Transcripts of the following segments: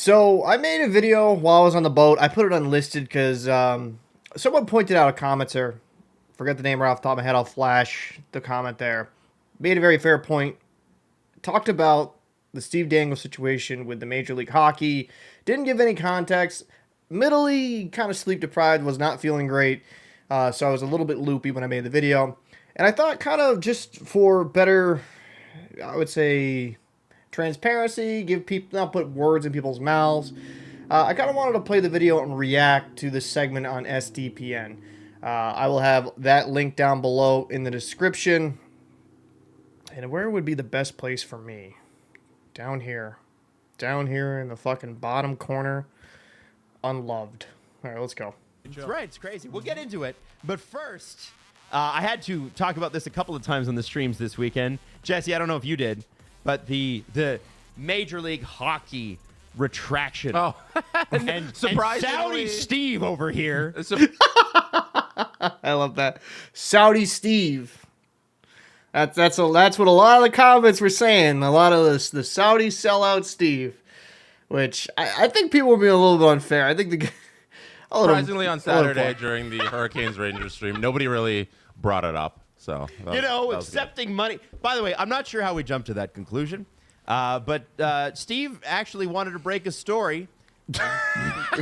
So I made a video while I was on the boat. I put it unlisted because someone pointed out a commenter. Forget the name right off the top of my head. I'll flash the comment there. Made a very fair point. Talked about the Steve Dangle situation with the Major League Hockey. Didn't give any context. Middly kind of sleep deprived. Was not feeling great. So I was a little bit loopy when I made the video. And I thought kind of just for better, I would say, transparency, give people, not put words in people's mouths. I kind of wanted to play the video and react to the segment on SDPN. I will have that link down below in the description. And where would be the best place for me? Down here in the fucking bottom corner, unloved. All right, let's go. That's right, it's crazy. We'll get into it. But first, I had to talk about this a couple of times on the streams this weekend. Jesse, I don't know if you did, but the Major League Hockey retraction. Oh, and Saudi Steve over here. I love that. Saudi Steve. That's what a lot of the comments were saying. A lot of the Saudi sellout Steve, which I think people were being a little bit unfair. I think surprisingly on Saturday during the Hurricanes Rangers stream, nobody really brought it up. So accepting money. By the way, I'm not sure how we jumped to that conclusion, but Steve actually wanted to break a story,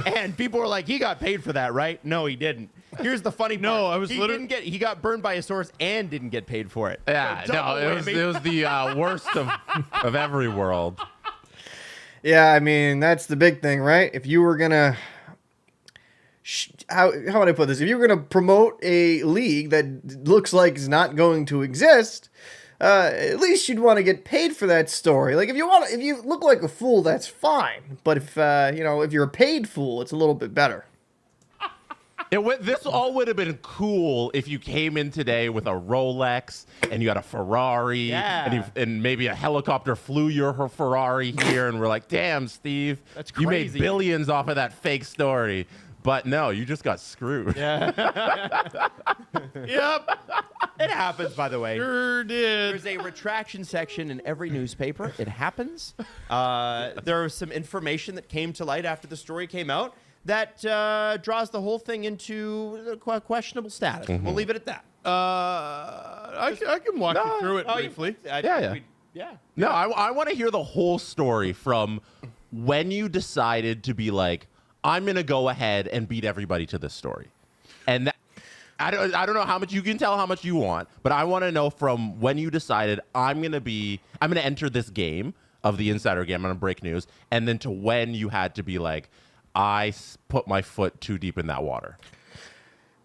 and people were like, "He got paid for that, right?" No, he didn't. Here's the funny part. No, I was he got burned by a source and didn't get paid for it. Yeah, So no, it was the worst of every world. Yeah, I mean, that's the big thing, right? If you were gonna how would I put this? If you were going to promote a league that looks like is not going to exist, at least you'd want to get paid for that story. Like if you look like a fool, that's fine. But if if you're a paid fool, it's a little bit better. This all would have been cool if you came in today with a Rolex and you had a Ferrari and maybe a helicopter flew your Ferrari here and we're like, damn, Steve, that's crazy. You made billions off of that fake story. But no, you just got screwed. Yeah. Yep. It happens, by the way. Sure did. There's a retraction section in every newspaper. It happens. There was some information that came to light after the story came out that draws the whole thing into questionable status. Mm-hmm. We'll leave it at that. I can walk you through it briefly. Yeah. No, I want to hear the whole story from when you decided to be like, I'm going to go ahead and beat everybody to this story. And I don't know how much you can tell how much you want, but I want to know from when you decided I'm going to enter this game of the insider game. I'm going to break news. And then to when you had to be like, I put my foot too deep in that water.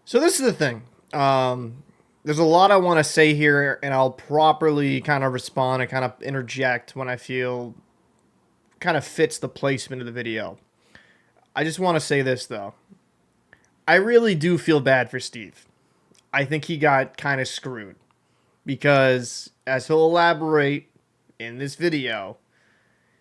So this is the thing. There's a lot I want to say here, and I'll properly kind of respond and kind of interject when I feel kind of fits the placement of the video. I just want to say this, though. I really do feel bad for Steve. I think he got kind of screwed because, as he'll elaborate in this video,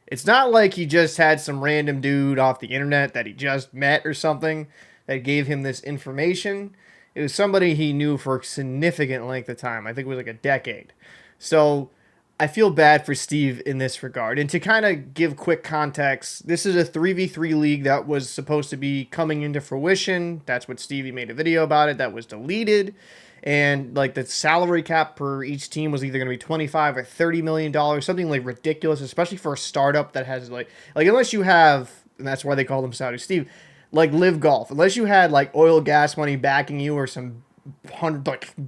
it's not like he just had some random dude off the internet that he just met or something that gave him this information. It was somebody he knew for a significant length of time. I think it was like a decade. So I feel bad for Steve in this regard. And to kind of give quick context, this is a 3v3 league that was supposed to be coming into fruition. That's what Stevie made a video about it. That was deleted. And like the salary cap per each team was either going to be 25 or $30 million, something like ridiculous, especially for a startup that has like unless you have, and that's why they call them Saudi Steve, like Live Golf, unless you had like oil gas money backing you or some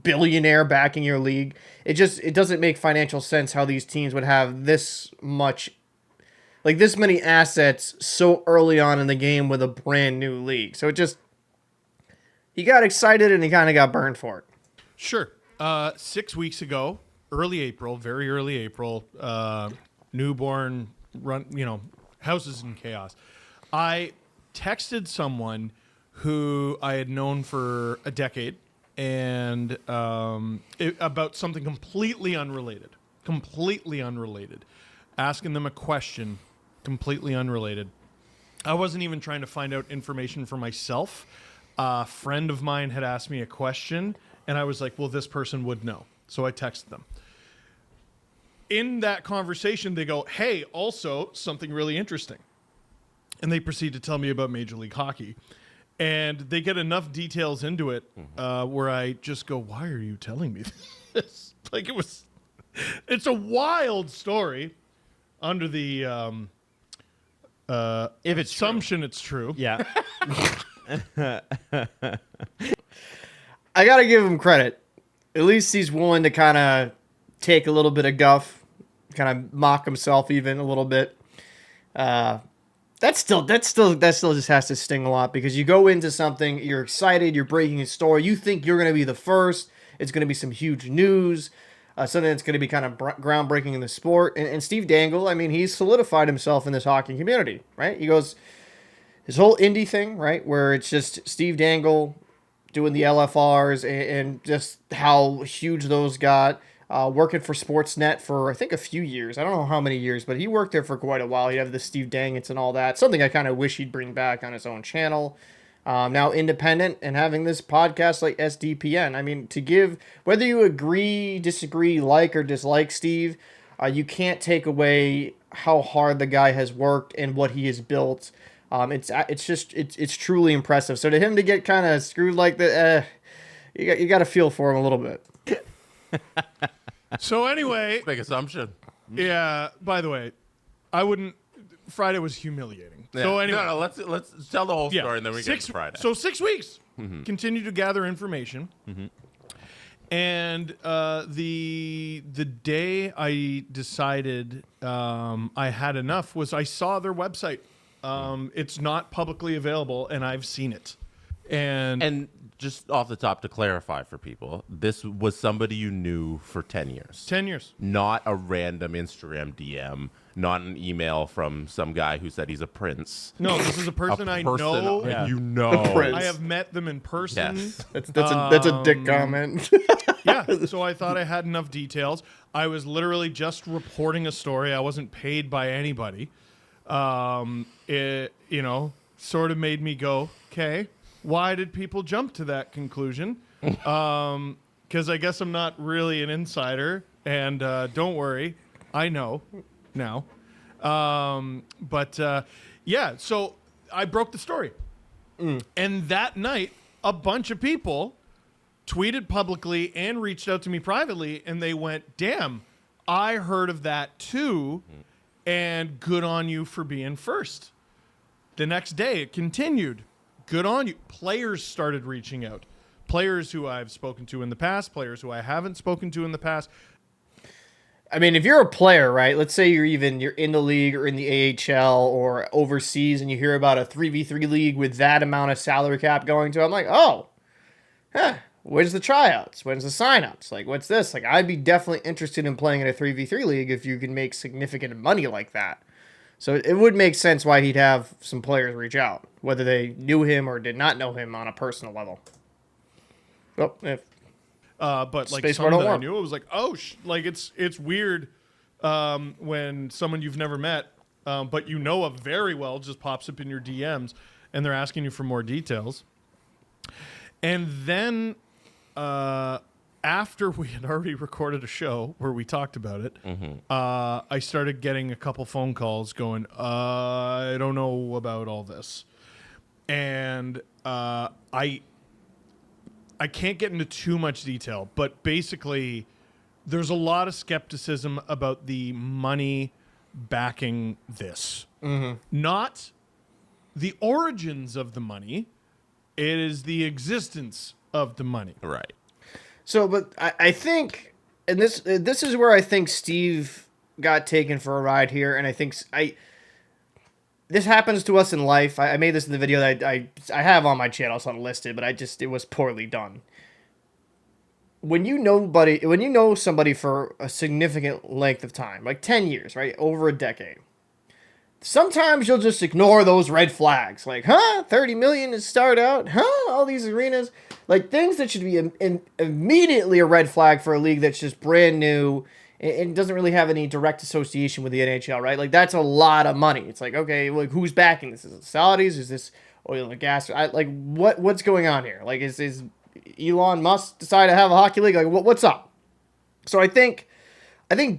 billionaire backing your league, it doesn't make financial sense how these teams would have this many assets so early on in the game with a brand new league. So he got excited and he kind of got burned for it. Sure. 6 weeks ago, very early April, newborn houses in chaos. I texted someone who I had known for a decade and about something completely unrelated, asking them a question, completely unrelated. I wasn't even trying to find out information for myself. A friend of mine had asked me a question, and I was like, well, this person would know. So I texted them. In that conversation, they go, hey, also something really interesting. and they proceed to tell me about Major League Hockey. And they get enough details into it where I just go, why are you telling me this? Like, it's a wild story under the If it's true. assumption it's true. Yeah. I gotta give him credit. At least he's willing to kind of take a little bit of guff, kind of mock himself even a little bit. That still just has to sting a lot, because you go into something, you're excited, you're breaking a story, you think you're gonna be the first. It's gonna be some huge news, something that's gonna be kind of groundbreaking in the sport. And Steve Dangle, I mean, he's solidified himself in this hockey community, right? He goes his whole indie thing, right, where it's just Steve Dangle doing the LFRs and just how huge those got. Working for Sportsnet for, I think, a few years. I don't know how many years, but he worked there for quite a while. He'd have the Steve Dangets and all that. Something I kind of wish he'd bring back on his own channel. Now independent and having this podcast like SDPN. I mean, to give, whether you agree, disagree, like or dislike Steve, you can't take away how hard the guy has worked and what he has built. It's truly impressive. So to him to get kind of screwed like that, you got to feel for him a little bit. So anyway, Big assumption. yeah, by the way, Friday was humiliating. So Yeah. anyway. No, let's tell the whole Yeah. story and then we get to Friday. So 6 weeks. Continue to gather information. And the day I decided I had enough was I saw their website. It's not publicly available, and I've seen it. And just off the top to clarify for people, this was somebody you knew for 10 years. 10 years. Not a random Instagram DM, not an email from some guy who said he's a prince. No, this is a person I know. You know. prince. I have met them in person. Yes. That's a dick comment. Yeah, so I thought I had enough details. I was literally just reporting a story. I wasn't paid by anybody. It, sort of made me go, okay, why did people jump to that conclusion? Because I guess I'm not really an insider, and don't worry, I know now. Yeah, so I broke the story. And that night, a bunch of people tweeted publicly and reached out to me privately, and they went, damn, I heard of that too, and good on you for being first. The next day, it continued. Good on you. Players started reaching out. Players who I've spoken to in the past, players who I haven't spoken to in the past. I mean, if you're a player, right, let's say you're in the league or in the AHL or overseas and you hear about a 3v3 league with that amount of salary cap going to, I'm like, oh, when's the tryouts? When's the signups? Like, what's this? Like, I'd be definitely interested in playing in a 3v3 league if you can make significant money like that. So it would make sense why he'd have some players reach out, whether they knew him or did not know him on a personal level. Well, But like Space some Bar that I don't knew, it was like, oh, like it's weird when someone you've never met, but you know of very well, just pops up in your DMs and they're asking you for more details. And then after we had already recorded a show where we talked about it, I started getting a couple phone calls going, I don't know about all this. And I can't get into too much detail, but basically there's a lot of skepticism about the money backing this. Not the origins of the money. It is the existence of the money. Right. So, but I think, and this is where I think Steve got taken for a ride here, and I think this happens to us in life. I made this in the video that I have on my channel. It's unlisted, but it was poorly done. When you know somebody for a significant length of time, like 10 years, right, over a decade, sometimes you'll just ignore those red flags. Like, 30 million to start out? All these arenas? Like, things that should be immediately a red flag for a league that's just brand new and doesn't really have any direct association with the NHL, right? Like, that's a lot of money. It's like, okay, like, who's backing this? Is it Saudis? Is this oil and gas? What's going on here? Like, is Elon Musk decide to have a hockey league? Like, what's up? So I think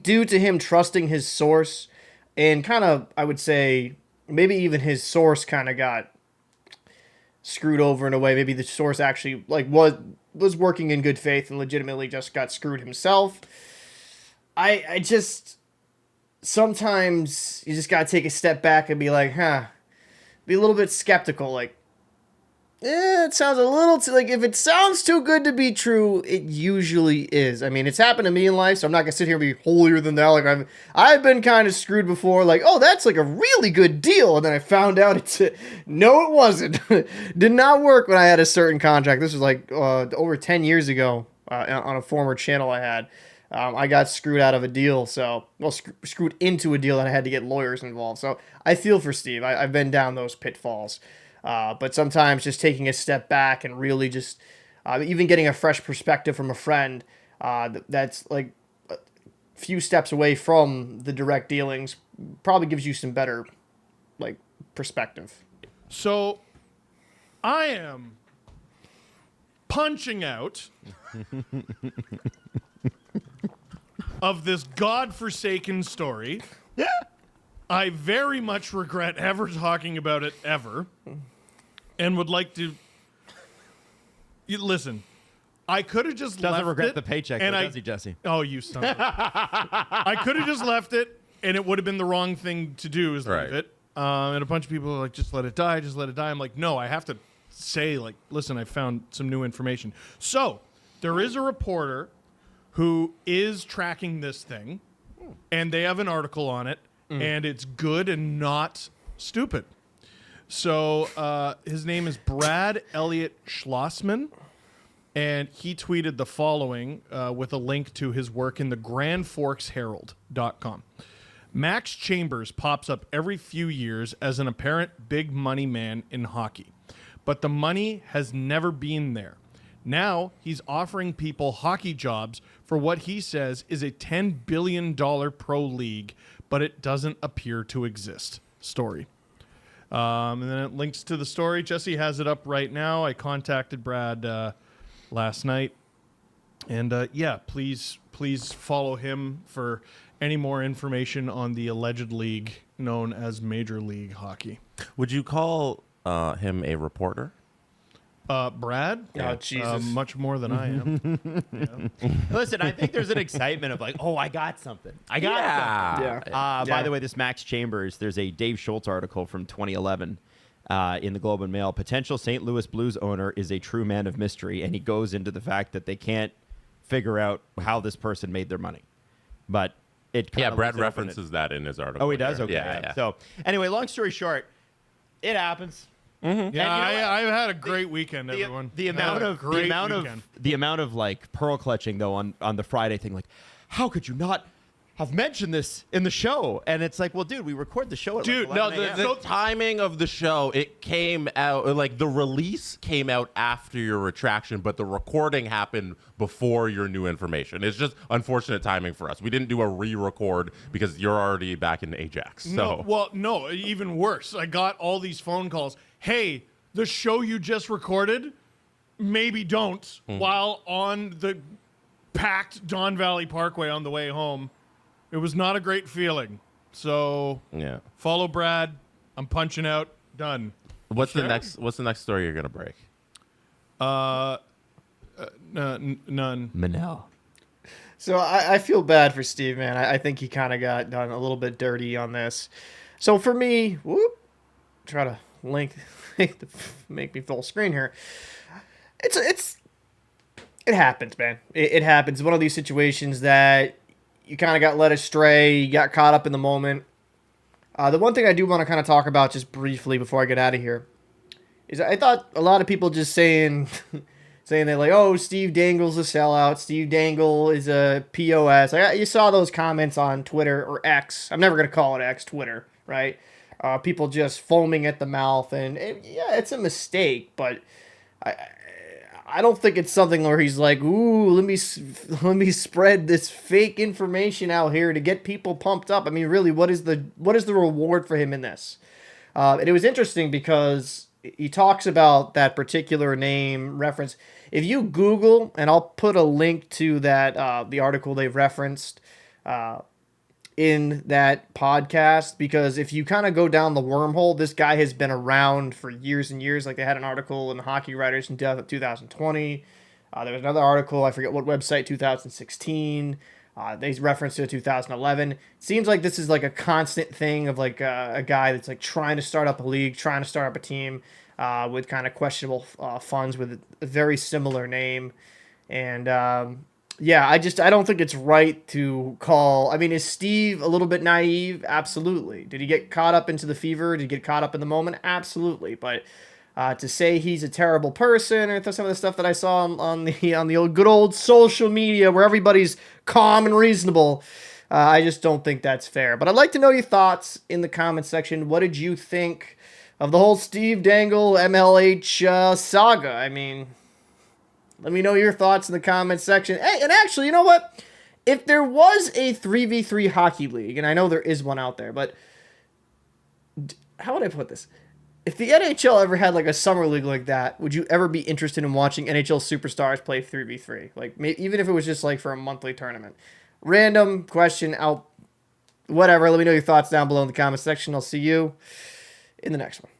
due to him trusting his source and kind of, I would say, maybe even his source kind of got screwed over in a way. Maybe the source actually like was working in good faith and legitimately just got screwed himself. I just sometimes you just gotta take a step back and be like, be a little bit skeptical. Like, it sounds a little like if it sounds too good to be true, it usually is. I mean, it's happened to me in life, so I'm not gonna sit here and be holier than thou. Like I've been kind of screwed before. Like, oh, that's like a really good deal, and then I found out no, it wasn't. Did not work when I had a certain contract. This was like over 10 years ago on a former channel I had. I got screwed out of a deal, screwed into a deal that I had to get lawyers involved. So I feel for Steve. I've been down those pitfalls. But sometimes just taking a step back and really just even getting a fresh perspective from a friend that's like a few steps away from the direct dealings probably gives you some better like perspective. So I am punching out of this godforsaken story. Yeah. I very much regret ever talking about it ever. And would like to listen. I could have just Doesn't left regret it, the paycheck, and though, does he, Jesse? Oh, you son of a- I could have just left it, and it would have been the wrong thing to do is Right. leave it. And a bunch of people are like, just let it die, just let it die. I'm like, no, I have to say, like, listen, I found some new information. So there is a reporter who is tracking this thing, and they have an article on it, and it's good and not stupid. So his name is Brad Elliott Schlossman, and he tweeted the following with a link to his work in the GrandForksHerald.com. Max Chambers pops up every few years as an apparent big money man in hockey, but the money has never been there. Now he's offering people hockey jobs for what he says is a $10 billion pro league, but it doesn't appear to exist. Story. And then it links to the story. Jesse has it up right now. I contacted Brad last night. And yeah, please follow him for any more information on the alleged league known as Major League Hockey. Would you call him a reporter? Brad? Oh, Jesus. Much more than I am. Yeah. Listen, I think there's an excitement of like, oh, I got something. I got something. Yeah. By the way, this Max Chambers, there's a Dave Schultz article from 2011 in the Globe and Mail. Potential St. Louis Blues owner is a true man of mystery, and he goes into the fact that they can't figure out how this person made their money. But it Yeah, kinda Brad leaves it open. references that in his article. Oh, he does? there. Okay. Yeah. So anyway, long story short, it happens. Yeah, And you know what? I've had a great weekend, everyone. The I had a amount of like pearl clutching though on the Friday thing, like, how could you not have mentioned this in the show? And it's like, well, dude, we record the show at Dude, like No, 11 a.m. the timing of the show, it came out, like the release came out after your retraction, but the recording happened before your new information. It's just unfortunate timing for us. We didn't do a re-record because you're already back in Ajax. So No, even worse. I got all these phone calls. Hey, the show you just recorded, maybe don't, while on the packed Don Valley Parkway on the way home. It was not a great feeling. So yeah. follow Brad. I'm punching out. Done. What's the next story you're gonna break? None. Manel. So I feel bad for Steve, man. I think he kind of got done a little bit dirty on this. So for me, try to make me full screen here. It happens, man. It happens. It's one of these situations that you kind of got led astray. You got caught up in the moment. The one thing I do want to kind of talk about just briefly before I get out of here is I thought a lot of people just saying that like, oh, Steve Dangle's a sellout. Steve Dangle is a POS. You saw those comments on Twitter or X. I'm never going to call it X, Twitter, right? People just foaming at the mouth. And yeah, it's a mistake, but I don't think it's something where he's like, ooh, let me spread this fake information out here to get people pumped up. I mean, really, what is the reward for him in this? And it was interesting because he talks about that particular name reference. If you Google, and I'll put a link to that the article they've referenced. in that podcast, because if you kind of go down the wormhole, this guy has been around for years and years. Like, they had an article in the Hockey Writers in 2020. There was another article, I forget what website, 2016. They referenced it to 2011. It seems like this is like a constant thing of like a guy that's like trying to start up a league, trying to start up a team with kind of questionable funds with a very similar name. And yeah, I don't think it's right to call. I mean, is Steve a little bit naive? Absolutely. Did he get caught up into the fever? Did he get caught up in the moment? Absolutely. But to say he's a terrible person, or some of the stuff that I saw on the old good old social media where everybody's calm and reasonable, I just don't think that's fair. But I'd like to know your thoughts in the comment section. What did you think of the whole Steve Dangle MLH saga? I mean, let me know your thoughts in the comment section. Hey, and actually, you know what? If there was a 3v3 hockey league, and I know there is one out there, but how would I put this? If the NHL ever had like a summer league like that, would you ever be interested in watching NHL superstars play 3v3? Like, even if it was just like for a monthly tournament. Random question out. Whatever. Let me know your thoughts down below in the comment section. I'll see you in the next one.